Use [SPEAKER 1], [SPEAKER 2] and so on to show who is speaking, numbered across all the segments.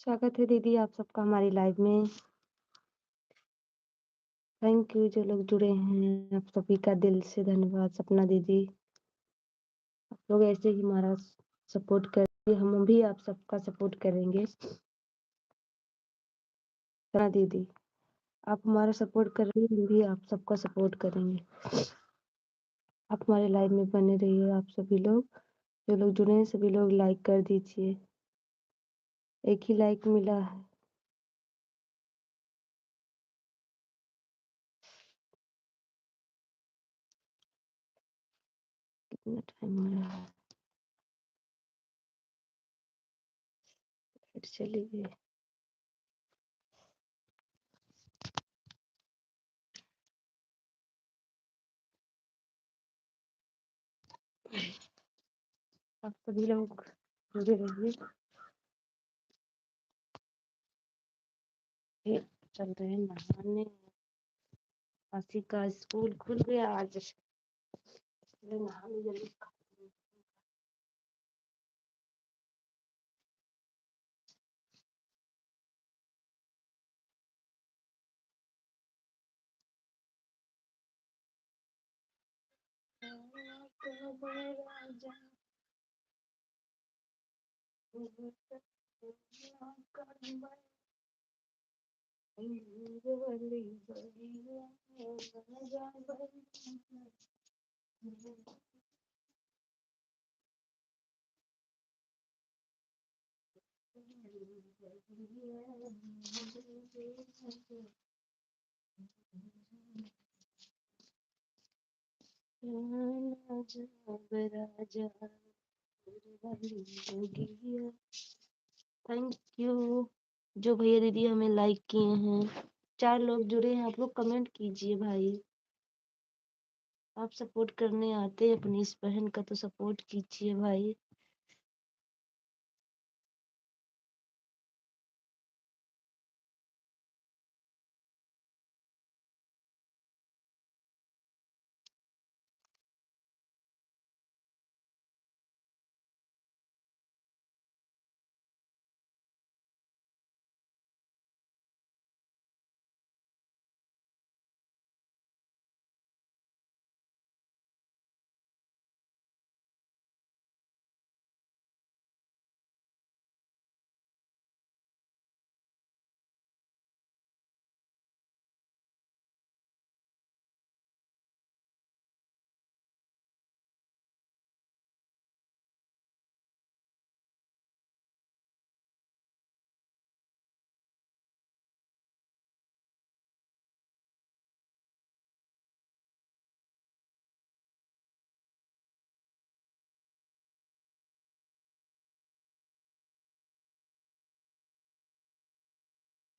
[SPEAKER 1] स्वागत है दीदी आप सबका हमारी लाइव में। थैंक यू जो लोग जुड़े हैं, आप सभी का दिल से धन्यवाद। सपना दीदी, आप लोग ऐसे ही हमारा सपोर्ट करिए, हम भी आप सबका सपोर्ट करेंगे। सपना दीदी, आप हमारा सपोर्ट कर रही हैं, हम भी आप सबका सपोर्ट करेंगे। आप हमारे लाइव में बने रहिए। आप सभी लोग जो लोग जुड़े हैं, सभी लोग लाइक कर दीजिए। एक ही लाइक मिला है। कितना टाइम हो रहा है, फिर चली गई। आप सभी लोग जुड़े रहिए। फिर चल रहे हैं नहाने। आशी का स्कूल खुल गया आज, इसलिए नहाने जल्दी। थैंक यू जो भैया दीदी हमें लाइक किए हैं। 4 लोग जुड़े हैं, आप लोग कमेंट कीजिए भाई। आप सपोर्ट करने आते हैं, अपनी इस बहन का तो सपोर्ट कीजिए भाई।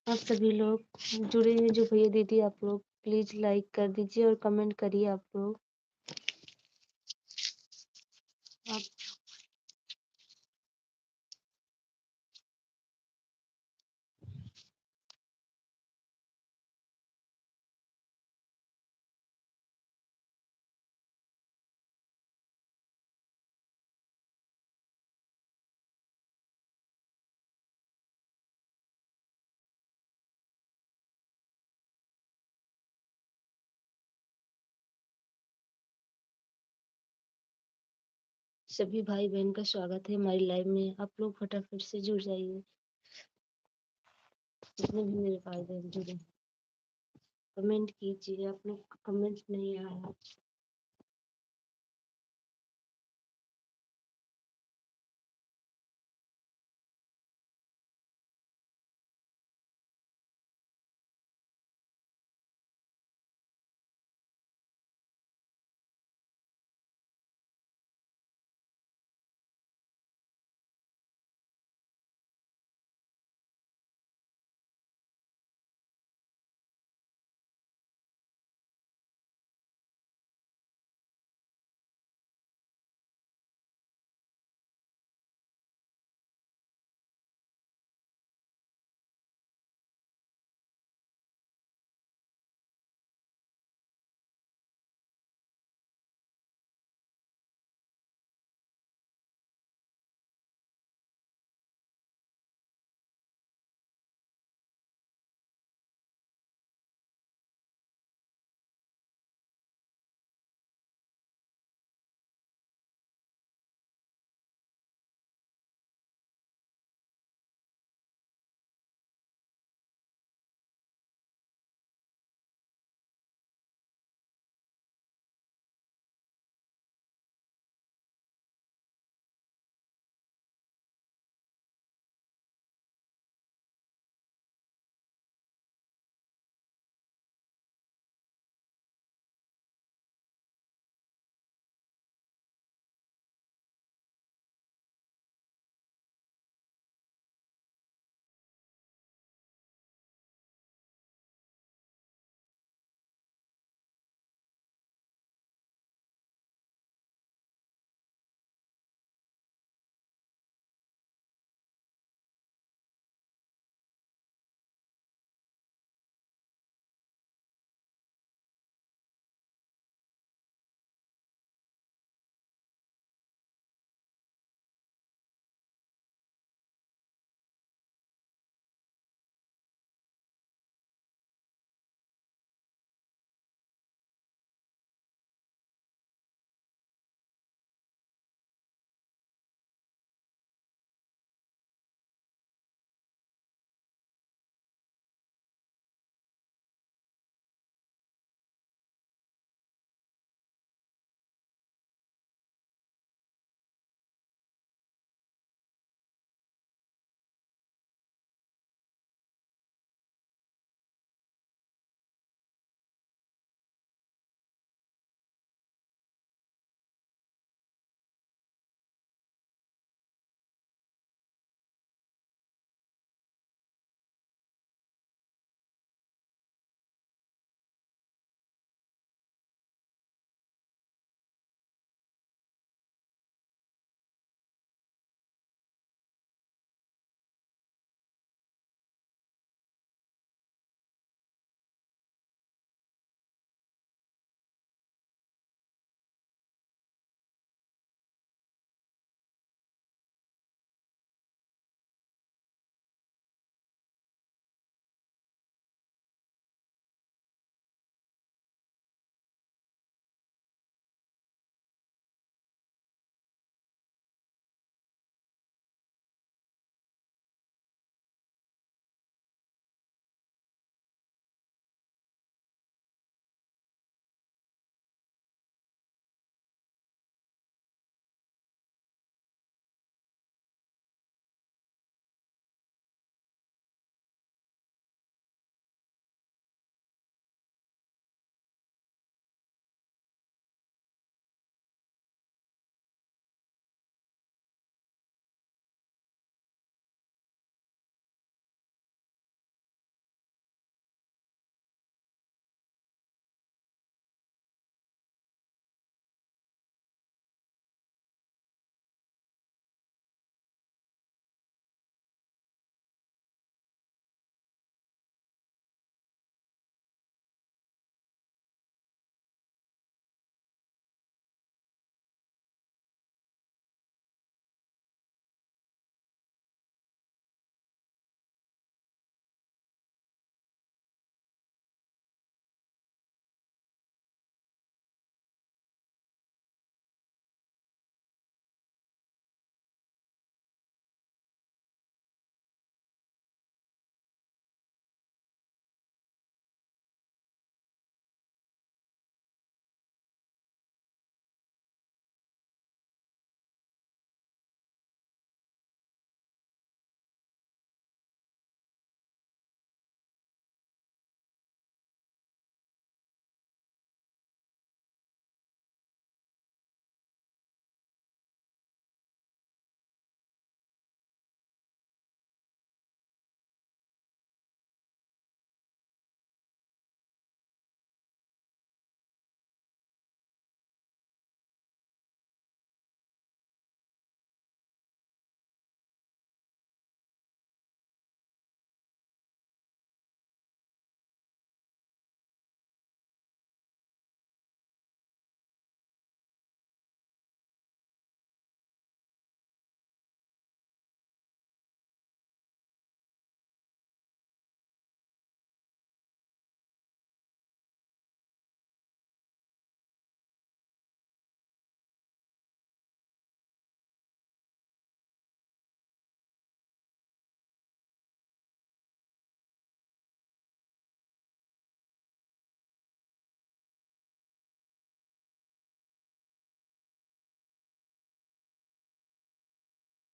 [SPEAKER 1] आप सभी लोग जुड़े हैं जो भैया दीदी, आप लोग प्लीज लाइक कर दीजिए और कमेंट करिए। आप लोग आप सभी भाई बहन का स्वागत है हमारी लाइव में। आप लोग फटाफट से जुड़ जाइए, जितने भी मेरे भाई बहन जुड़े हैं। कमेंट कीजिए, आप लोग का कमेंट नहीं आया।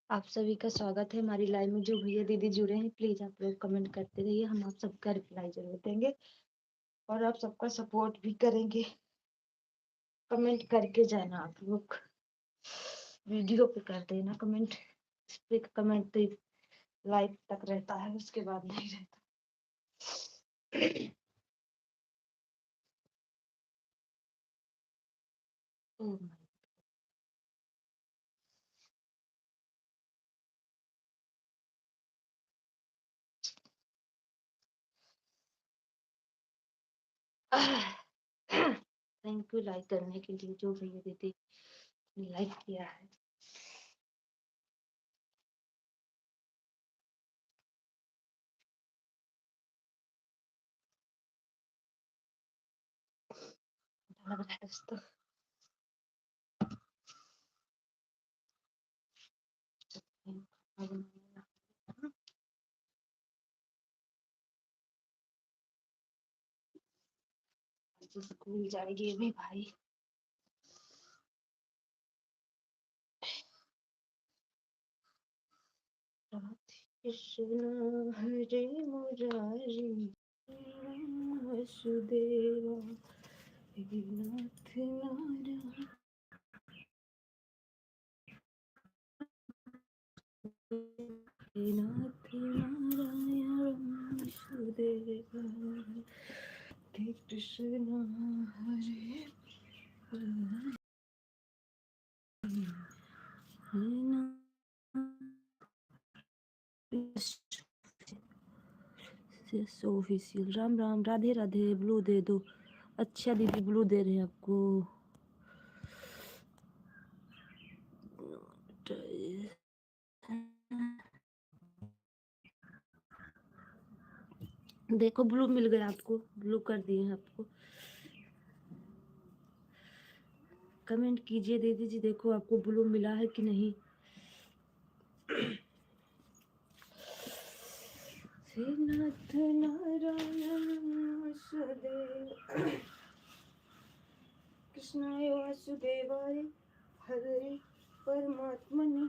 [SPEAKER 1] आप सभी का स्वागत है हमारी लाइव में। जो भैया दीदी जुड़े हैं प्लीज आप लोग कमेंट करते रहिए, हम आप सबका रिप्लाई जरूर देंगे और आप सबका सपोर्ट भी करेंगे। कमेंट करके जाना आप लोग, वीडियो पे कर देना कमेंट। इस पे कमेंट तो लाइव तक रहता है, उसके बाद नहीं रहता। Oh my thank you like करने के लिए जो भैया दीदी लाइक किया है। लग रहा है दोस्तों। स्कूल जाएगी अभी भाई। कृष्ण हरे मुरारी वसुदेवा हे नाथ नारायण हे नाथ नारायण वसुदेवा हे कृष्ण हरे ऑफिशियल। राम राम, राधे राधे। ब्लू दे दो। अच्छा दीदी ब्लू दे रहे हैं आपको। देखो ब्लू मिल गया आपको, ब्लू कर दिए हैं आपको। कमेंट कीजिए दीदी जी, देखो आपको ब्लू मिला है कि नहीं। श्रीनाथ नारायण वासुदेव कृष्णाय वासुदेवाय हरे परमात्मने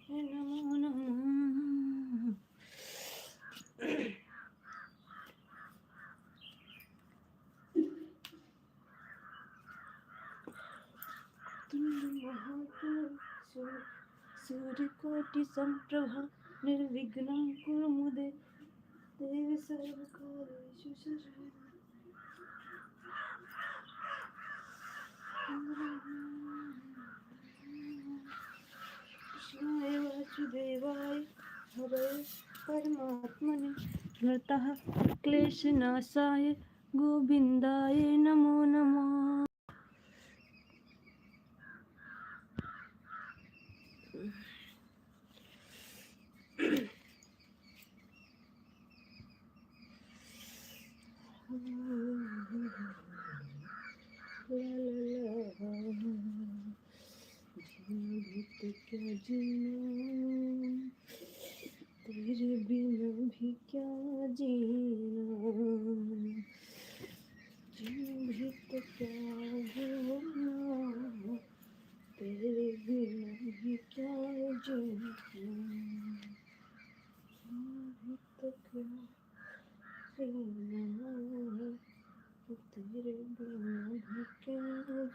[SPEAKER 1] नमो नमः। सूर्यकोटि संप्रभा निर्विघ्नं कुरु मुदे देव सर्वकार्येषु सर्वदा। कृष्णाय वासुदेवाय हरे परमात्मने नमः क्लेशनाशाय गोविन्दाय नमो नमः। क्या जीना तेरे बिना भी क्या जीना, भी तो क्या होना तेरे बिना भी क्या जीना, भी तो क्या जीना तेरे बिना भी क्या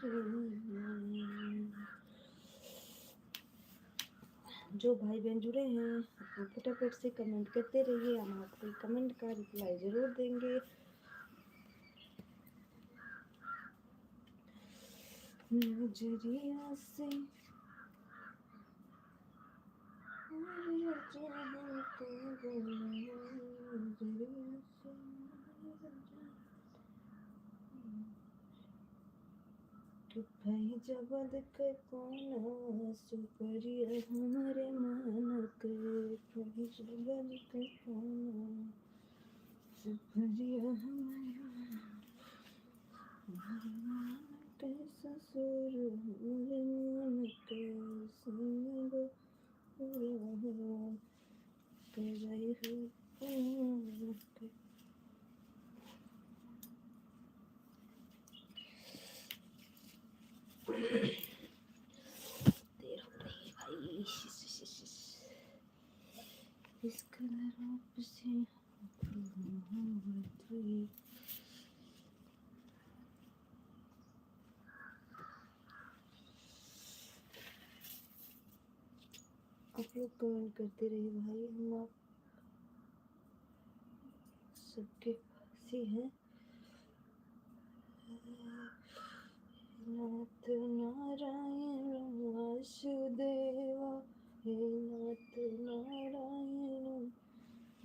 [SPEAKER 1] जीना। जो भाई बहन जुड़े हैं फटाफट से कमेंट करते रहिए, हम आपको कमेंट का रिप्लाई जरूर देंगे। नजरिया से भाई जबद के कोना सुपरिया हमारे मन के, भाई जबद के कोना सुपरिया हमारे मन के, ससुर हमारे मन के संग के रही हो के। कलर से आप लोग कमेंट करते रहिए भाई, हम आप सबके पास ही हैं। नाथ नारायण वासुदेवा, हे नाथ नारायण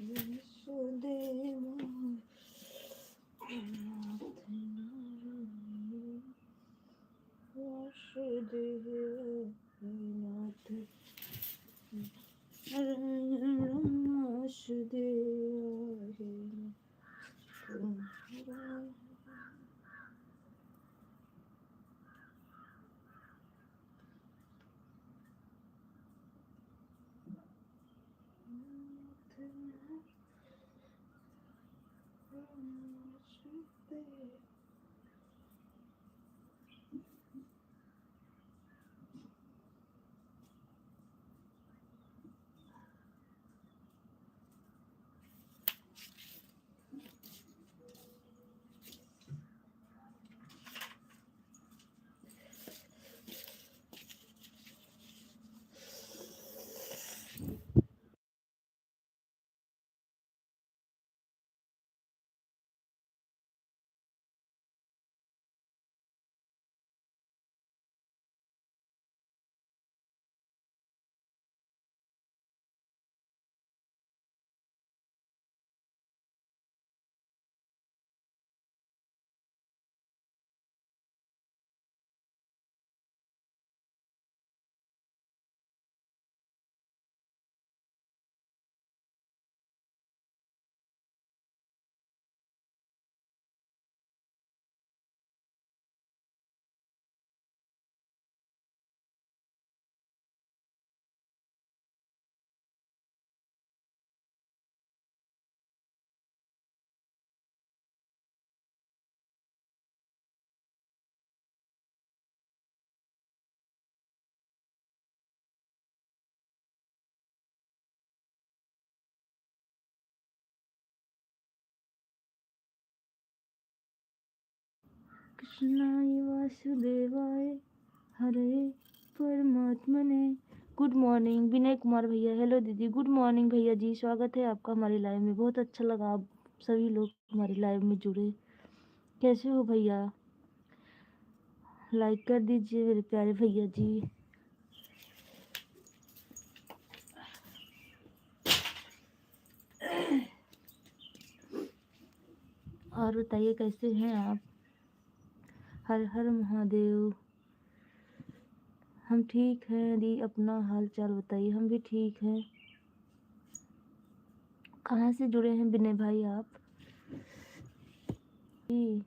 [SPEAKER 1] वासुदेवा, नाथ नारायण वासुदेवा, हे नाथ नारायण वासुदेवा, हे नाथ नारायण। कृष्णाय वासुदेवाय हरे परमात्मने। गुड मॉर्निंग विनय कुमार भैया, हेलो दीदी, गुड मॉर्निंग भैया जी, स्वागत है आपका हमारी लाइव में। बहुत अच्छा लगा आप सभी लोग हमारी लाइव में जुड़े। कैसे हो भैया? लाइक कर दीजिए मेरे प्यारे भैया जी। और बताइए कैसे हैं आप? हर हर महादेव। हम ठीक हैं दी, अपना हाल चाल बताइए। हम भी ठीक हैं। कहाँ से जुड़े हैं विनय भाई आप? जी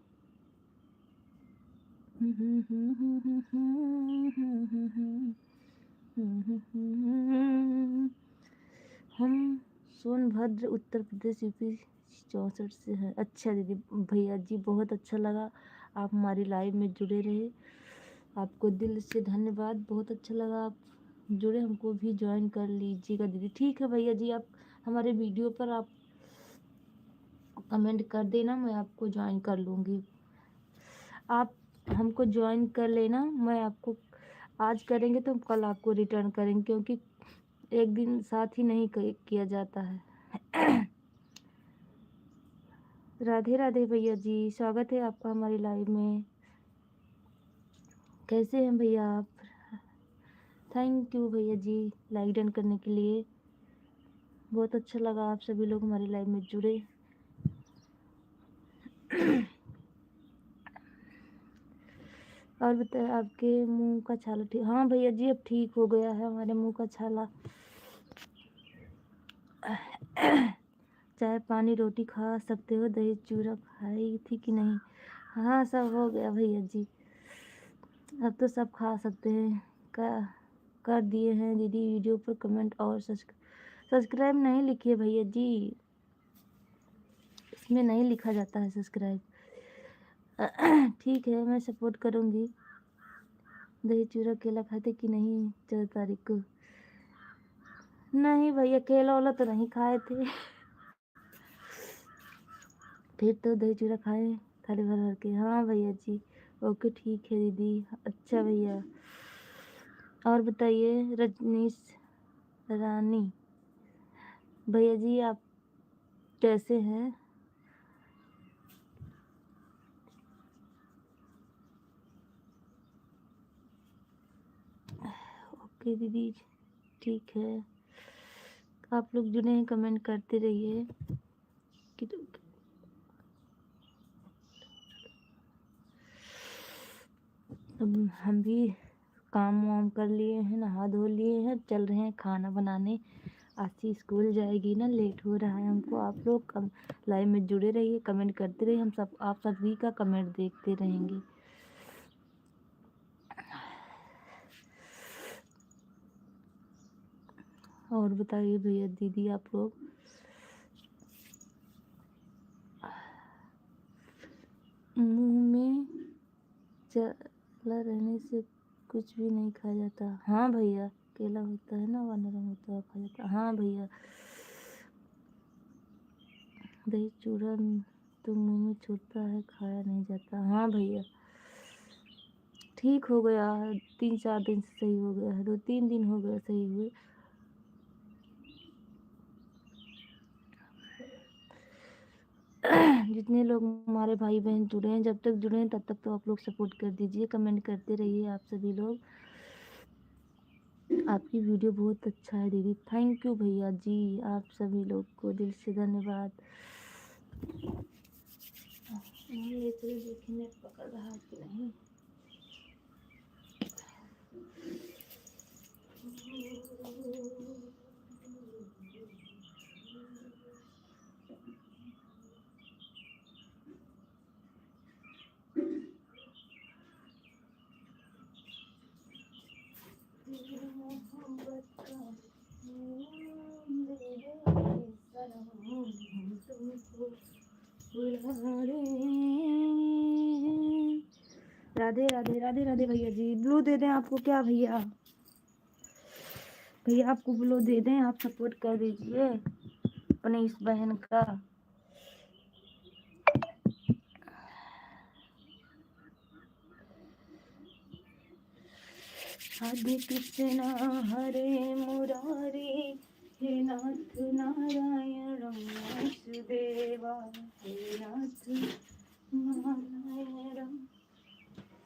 [SPEAKER 1] हम सोनभद्र उत्तर प्रदेश यूपी 64 से हैं। अच्छा दीदी भैया जी, बहुत अच्छा लगा आप हमारी लाइव में जुड़े रहे। आपको दिल से धन्यवाद, बहुत अच्छा लगा आप जुड़े। हमको भी ज्वाइन कर लीजिएगा दीदी। ठीक है भैया जी, आप हमारे वीडियो पर आप कमेंट कर देना, मैं आपको ज्वाइन कर लूँगी। आप हमको ज्वाइन कर लेना, मैं आपको आज करेंगे तो हम कल आपको रिटर्न करेंगे, क्योंकि एक दिन साथ ही नहीं किया जाता है। राधे राधे भैया जी, स्वागत है आपका हमारी लाइव में। कैसे हैं भैया आप? थैंक यू भैया जी लाइक डन करने के लिए। बहुत अच्छा लगा आप सभी लोग हमारी लाइव में जुड़े। और बताए आपके मुंह का छाला ठीक? हाँ भैया जी, अब ठीक हो गया है हमारे मुंह का छाला। चाय पानी रोटी खा सकते हो, दही चूरा खाई थी कि नहीं? हाँ सब हो गया भैया जी, अब तो सब खा सकते हैं। कर दिए हैं दीदी वीडियो पर कमेंट और सब्सक्राइब नहीं लिखिए भैया जी, इसमें नहीं लिखा जाता है सब्सक्राइब। ठीक है, मैं सपोर्ट करूँगी। दही चूरा केला खाते कि नहीं 14 तारीख को? नहीं भैया, केला वाला तो नहीं खाए थे। फिर तो दही चूड़ा खाए थाली भर भर के। हाँ भैया जी, ओके ठीक है दीदी। अच्छा भैया, और बताइए रजनीश रानी भैया जी, आप कैसे हैं? ओके दीदी, ठीक है। आप लोग जुड़े हैं, कमेंट करते रहिए। अब हम भी काम वाम कर लिए हैं, नहा धो लिए हैं, चल रहे हैं खाना बनाने। आशी स्कूल जाएगी ना, लेट हो रहा है हमको। आप लोग लाइव में जुड़े रहिए, कमेंट करते रहिए, आप सभी का कमेंट देखते रहेंगे। और बताइए भैया दीदी, आप लोग मुंह में चला रहने से कुछ भी नहीं खाया जाता। हाँ भैया, केला होता है ना, वह नरम होता है, खा जाता। हाँ भैया, दही चूड़ा तो मुंह में छूटता है, खाया नहीं जाता। हाँ भैया, ठीक हो गया है, 3-4 दिन से सही हो गया है, 2-3 दिन हो गया सही हुए। जितने लोग हमारे भाई बहन जुड़े हैं, जब तक जुड़े हैं तब तक तो आप लोग सपोर्ट कर दीजिए, कमेंट करते रहिए आप सभी लोग। आपकी वीडियो बहुत अच्छा है दीदी। थैंक यू भैया जी, आप सभी लोग को दिल से धन्यवाद। देखने पकड़ रहा है कि नहीं। राधे राधे राधे राधे भैया जी। ब्लू दे दें आपको क्या भैया? भैया आपको ब्लू दे दें, आप सपोर्ट कर दीजिए अपनी इस बहन का। राधे कृष्णा हरे मुरारी, हे नाथ नारायण वासुदेवा, हे नाथ नारायण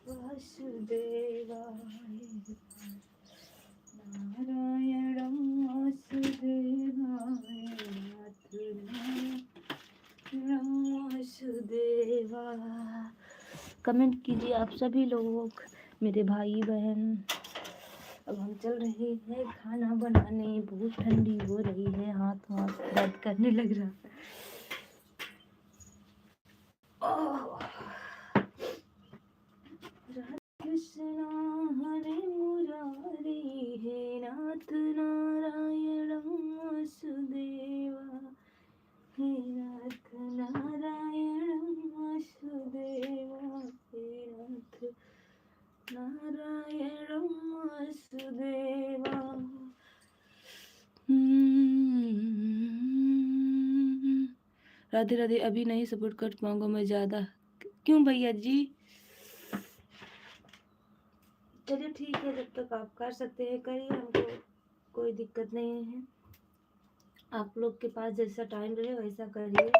[SPEAKER 1] वासुदेवा, नारायण वासुदेवा, नाथ नारायण वासुदेवा। कमेंट कीजिए आप सभी लोग, मेरे भाई बहन। अब हम चल रहे हैं खाना बनाने। बहुत ठंडी हो रही है, हाथ दर्द करने लग रहा है। कृष्णा हरे मुरारी, हे नाथ नारायण वासुदेवा, हे नाथ नारायण वासुदेवा, हे नाथ नारायण वासुदेवा। राधे राधे। अभी नहीं सपोर्ट कर पाऊंगा मैं ज़्यादा। क्यों भैया जी? चलिए ठीक है, जब तक आप कर सकते हैं करिए, हमको कोई दिक्कत नहीं है। आप लोग के पास जैसा टाइम रहे वैसा करिए।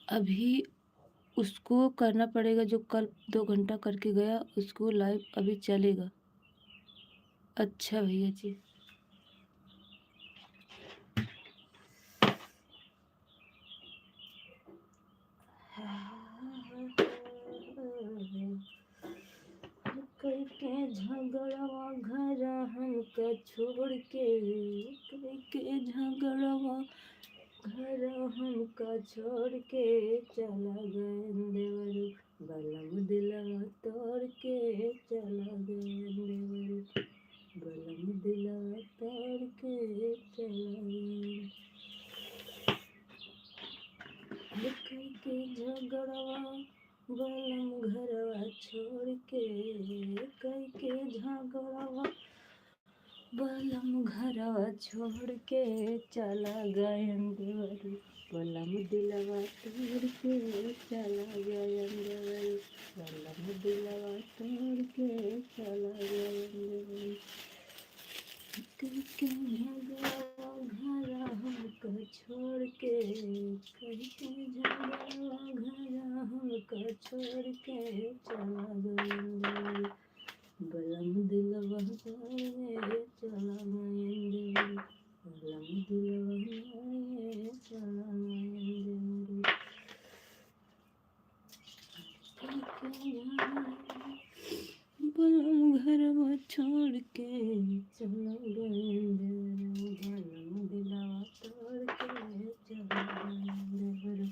[SPEAKER 1] अभी उसको करना पड़ेगा जो कल 2 घंटा करके गया, उसको लाइव अभी चलेगा। अच्छा भैया जी। करके झगड़वा घर हमका छोड़ के, करके झगड़वा घर हमका छोड़ के चला गए देवर बलम दिलवा तोड़ के चला गया, बलम दिलवा तोड़ के चला गया। के झगड़वा बलम घरवा छोड़ के, कई के झगड़वा बलम घरवा छोड़ के चला गया देवरू, बलम दिलवा तोड़ के चला गया देवरू, बलम दिलवा तोड़ के चला गया देवरू। कई के झगड़वा घरवा हमको छोड़ के, कई के झगड़वा घरवा हमको छोड़ के चला गया देवरू, बलम दिलवा तोड़ चला गया देवरू, बलम दिलवा चला गया देवरू। बलम घरवा छोड़ के चला गया देवरू, बलम दिलवा तोड़ के चला गया देवरू,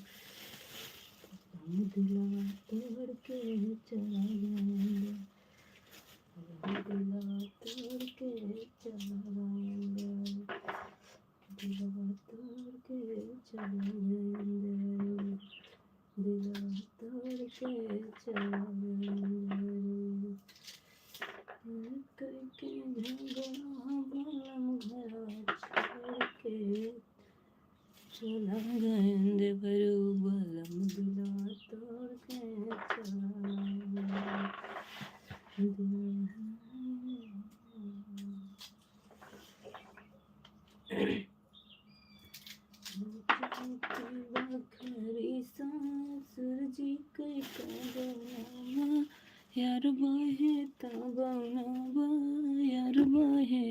[SPEAKER 1] बलम दिलवा तोड़ के चला गया, दिलवा तोड़ के चला गया, दिलवा तोड़ के चला गया, दिलवा तोड़ के चला गया। करके झगड़ा बलम घरवा छोड़ के चला गया देवरू, बलम दिलवा तोड़ के चला गया। बखरी सूरजी कई का यार बहे तबनवा, यार बहे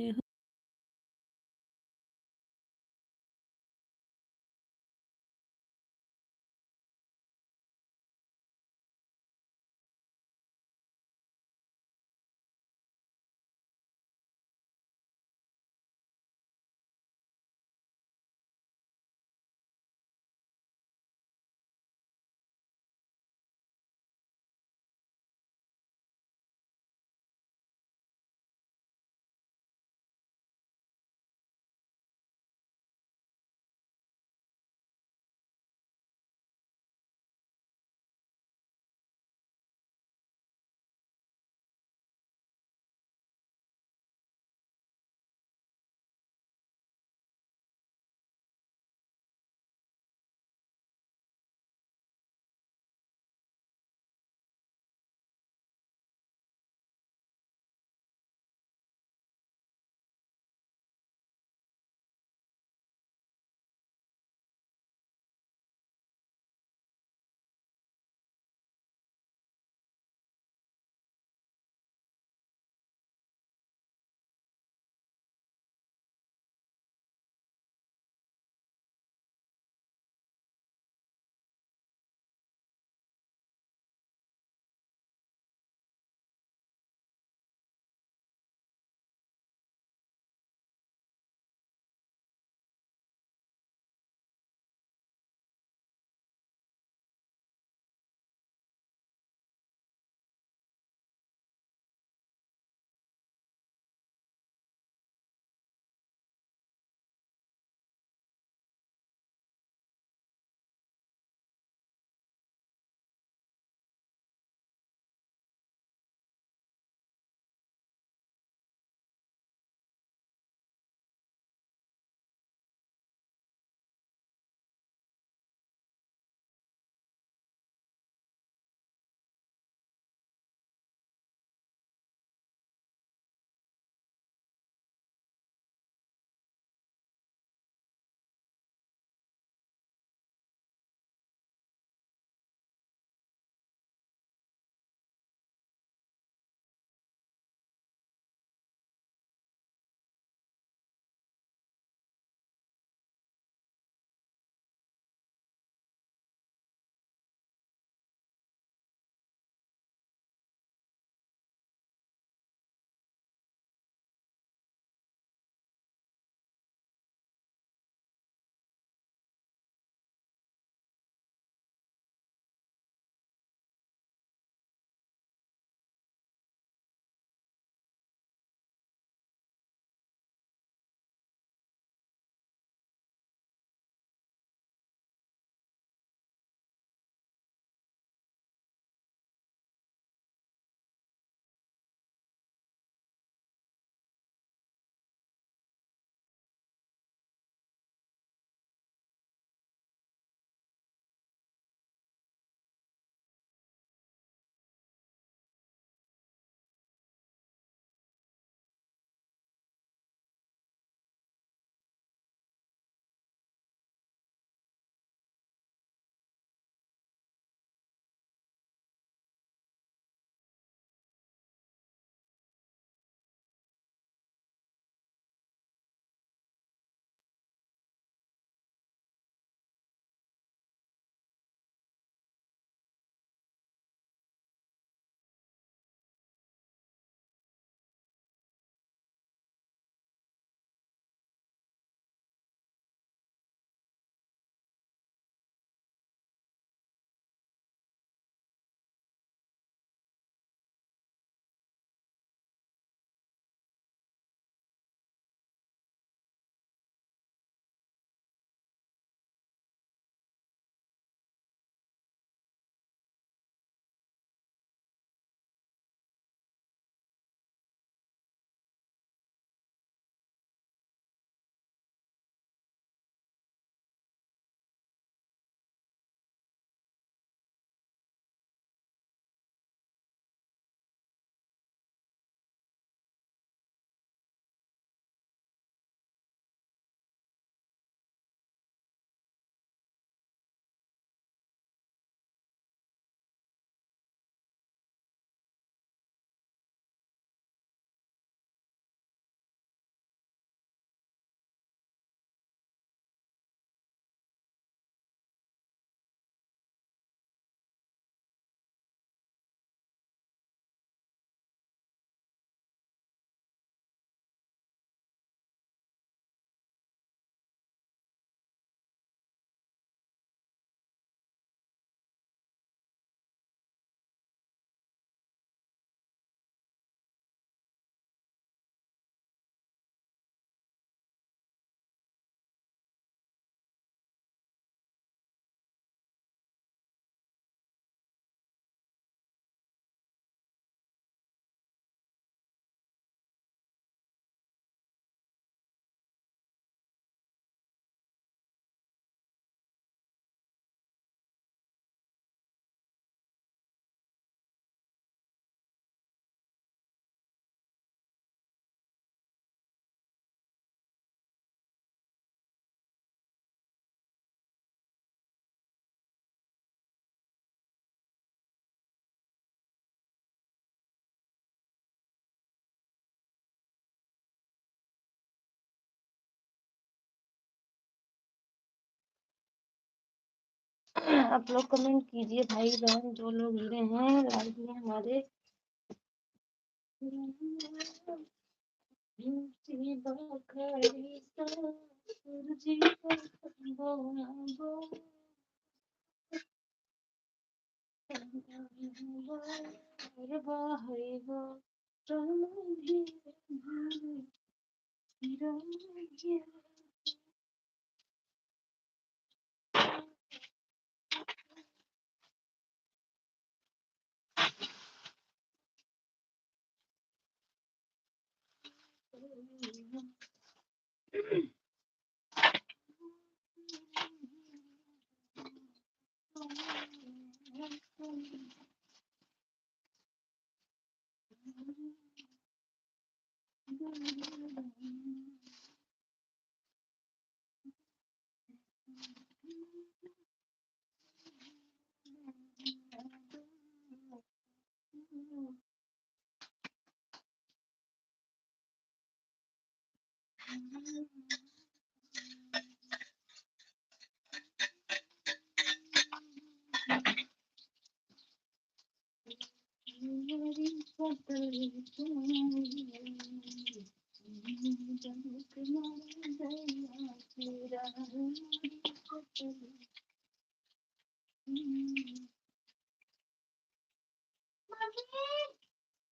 [SPEAKER 1] आप लोग कमेंट कीजिए भाई बहन जो लोग जुड़े हैं लाइव में हमारे।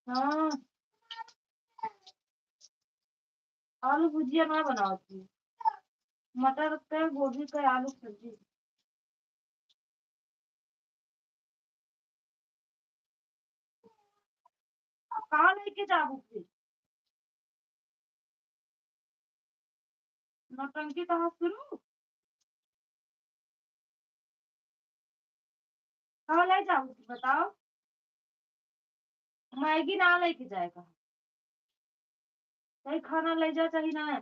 [SPEAKER 1] हाँ आलू भुजिया ना बनाओ थी, मटर का गोभी का आलू सब्जी। अब कहाँ लेके जाबू फिर, नौटंकी कहाँ शुरू, कहाँ ले जाबू बताओ। मैगी ना लेके जाएगा, कहीं खाना ले जा चाहिए ना।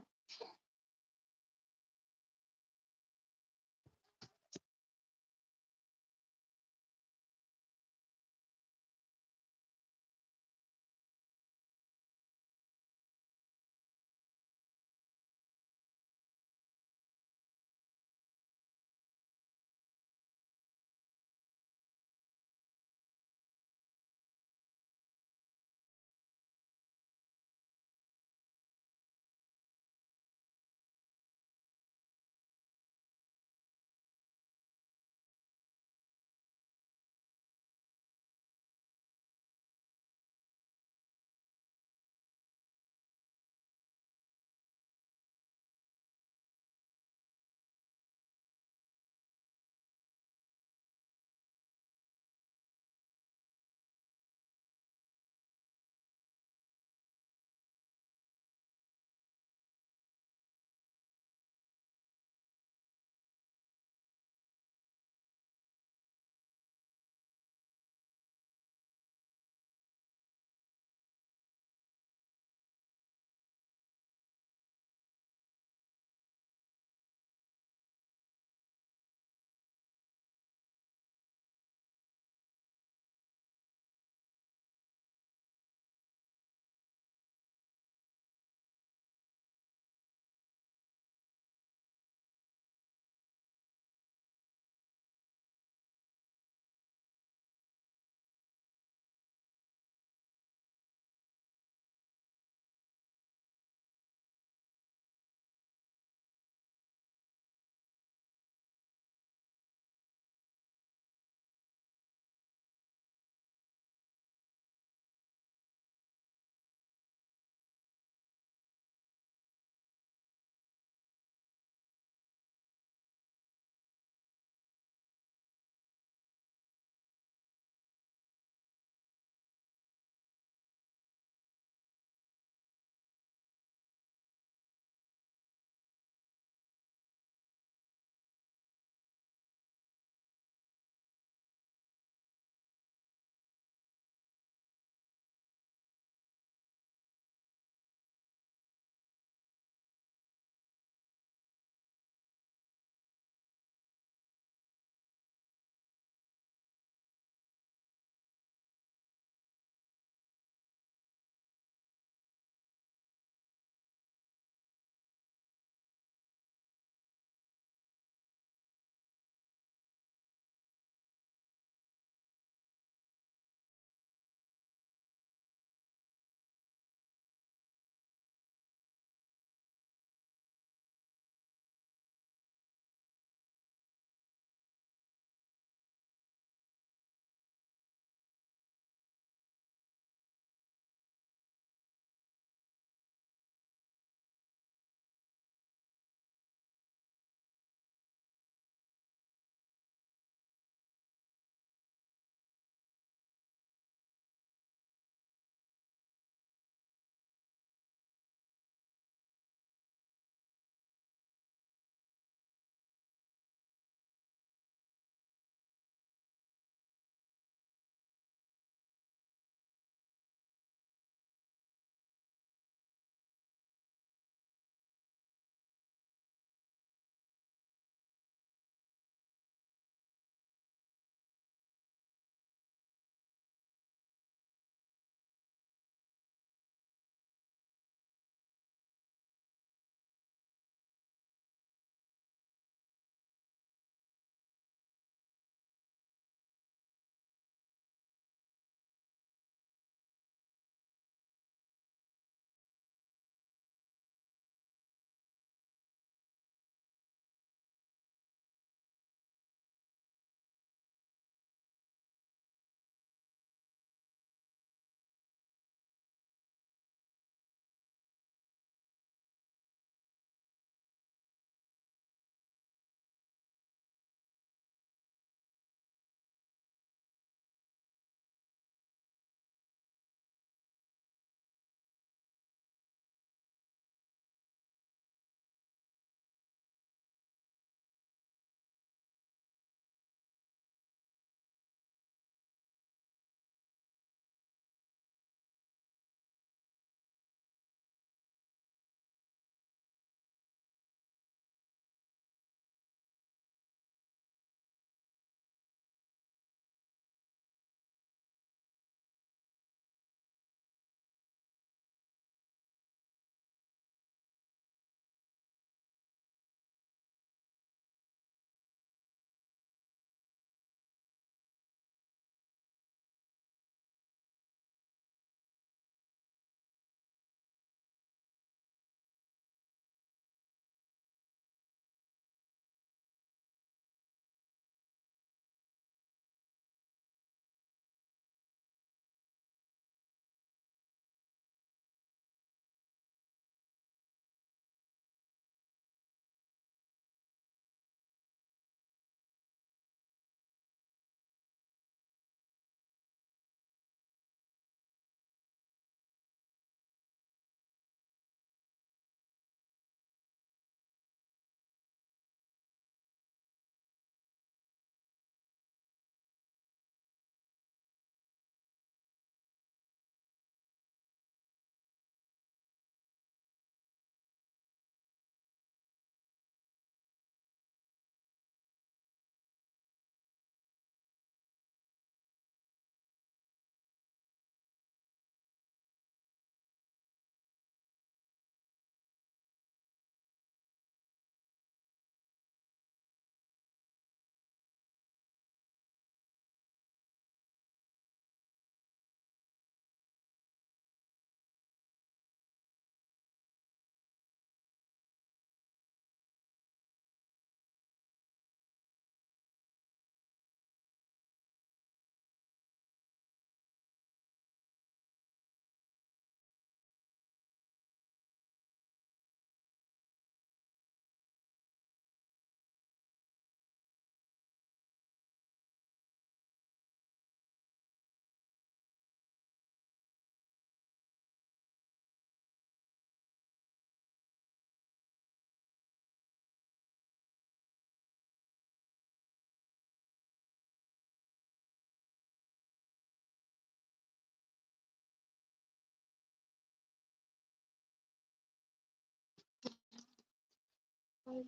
[SPEAKER 1] हम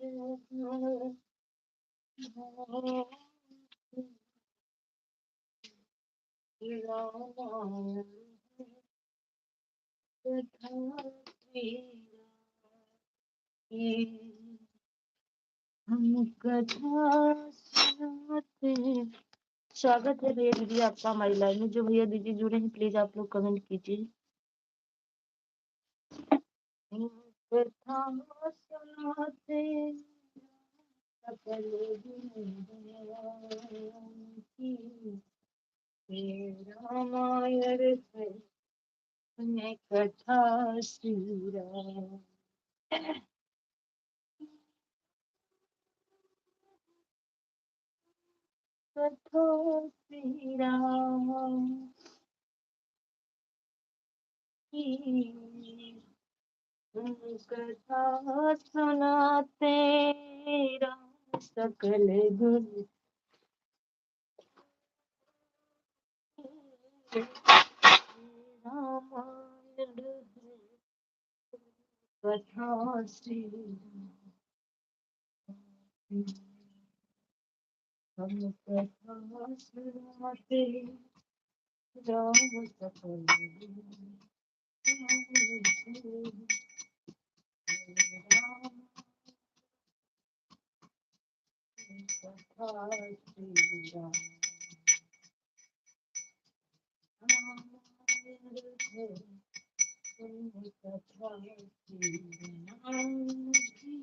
[SPEAKER 1] कथा सुनाते। स्वागत है भैया दीदी आपका हमारी लाइव में। जो भैया दीदी जुड़े हैं प्लीज आप लोग कमेंट कीजिए। हम कथा सुनाते सकल दुनिया की, हे रामायण है उन्हें कथा श्री राम। कथा श्री राम की, हम कथा सुनाते राम सकल गुण रामायण कथा श्री हम कथा सुनाते राम सकल राम कथा श्री राम। कथा श्री राम की,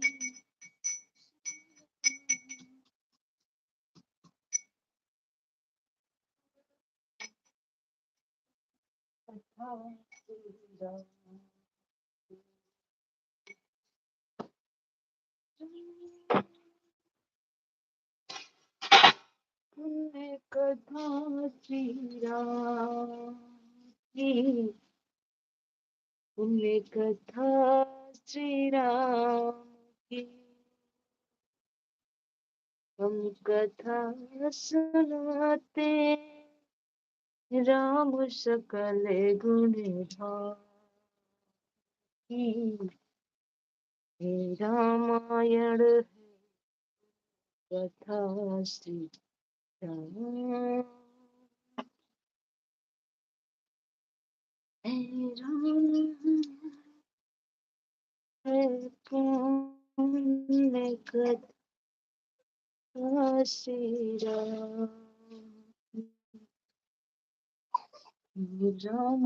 [SPEAKER 1] कथा श्री राम। पुण्य कथा श्री राम की, पुण्य कथा श्री राम की, हम कथा सुनाते राम सकल गुण की, हे रामायण कथा श्री राम। हे राम पुण्य कथा श्री राम। राम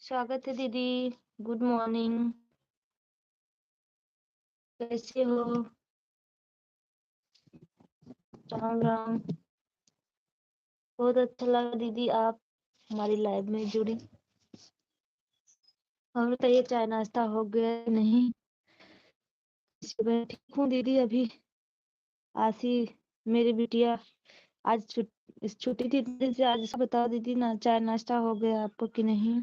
[SPEAKER 1] स्वागत है दीदी। Good morning. कैसे हो? राम राम। बहुत अच्छा लगा दीदी आप हमारी लाइव में जुड़ी। और बताइए चाय नाश्ता हो गया नहीं? मैं ठीक हूँ दीदी। अभी आसी मेरी बिटिया आज छुट्टी थी दीदी से। आज इसको बताओ दीदी ना, चाय नाश्ता हो गया आपको कि नहीं?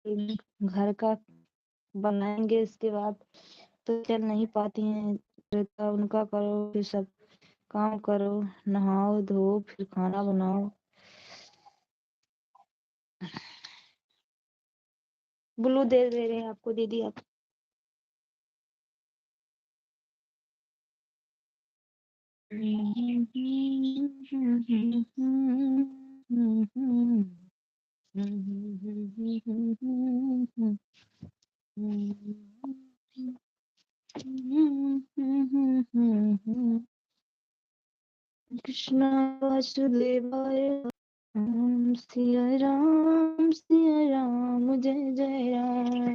[SPEAKER 1] घर का बनाएंगे इसके बाद तो चल नहीं पाती हैं। रहता उनका करो, फिर सब काम करो, नहाओ धो, फिर खाना बनाओ। ब्लू दे रहे हैं आपको दीदी आप। कृष्णा वासुदेवाय। सिया राम जय जय राम।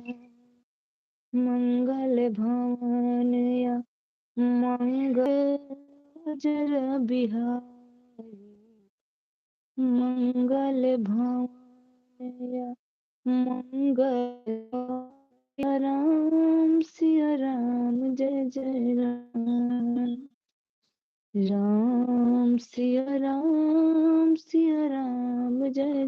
[SPEAKER 1] मंगल भवनया मंगल जर बिहारी। मंगल भवनया मंगल सिया राम जय जय राम। राम सिया राम जय